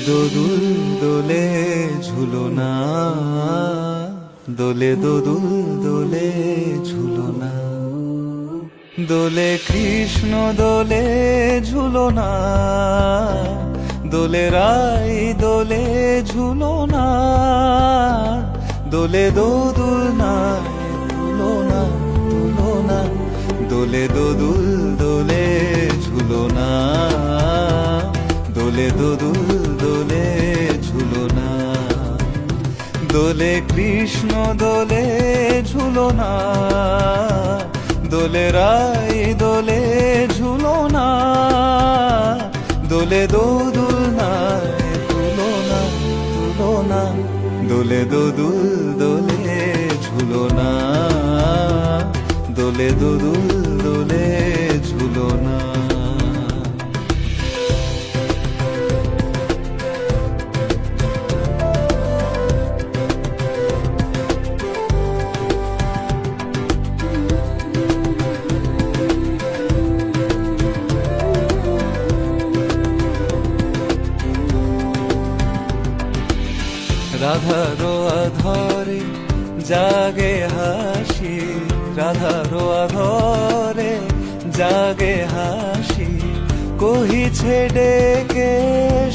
দোদুল দোলে ঝুলনা, দোলে দোদুল দোলে ঝুলনা, দোলে কৃষ্ণ দোলে ঝুলনা, দোলে রাই দোলে ঝুলনা, দোলে দোদুল নাই তুলনা তুলনা, দোলে দোদুল দোলে ঝুলনা, দোলে দোদুল দোলে ঝুলনা, দোলে কৃষ্ণ দোলে ঝুলনা, দোলে রাই দোলে ঝুলনা, দোলে দোদুল নাই তুলনা তুলনা, দোলে দোদুল দোলে ঝুলনা, দোলে দোদুল দোলে ঝুলনা। রাধারো আধরে জাগে হাসি, রাধারো আধরে জাগে হাসি, কহিছে ডেকে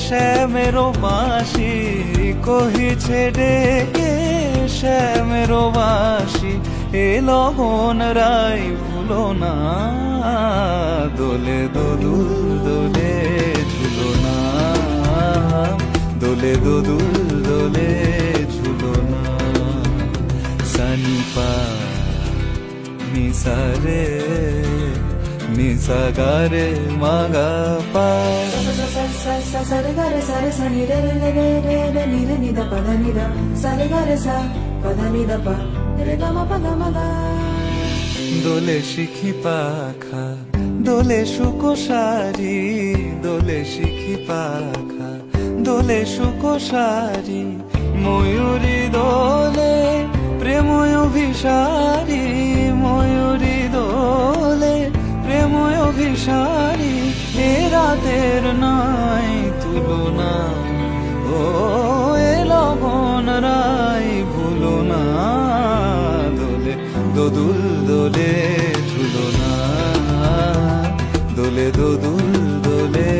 শ্যামেরো বাঁশি, কহিছে ডেকে শ্যামেরো বাঁশি, এ লগন রাই ভুলো না, দোলে দোদুল দোলে ঝুলনা, দোলে দোদুল দোলে ঝুলনা। সানিপা নিসারে নিসাগারে মাগা পা, సరి గరి సరి సని రే రే రే రే రే ని రే ని ద ప ద ని ద సరి గరి స ప ద ని ద ప రే గ మ ప ద మ ద। দোলে শিখি পাখা দোলে সুকোসারি, দোলে শিখি পাখা দোলে সুকোসারি, ময়ূরী দোলে প্রেময় অভিসারী, ময়ূরী দোলে প্রেময় অভিসারী, এ রাতের নাই তুলনা, ও এ লগন রাই ভুলো না, দোলে দোদুল দোলে ঝুলনা, দোলে দোদুল দোলে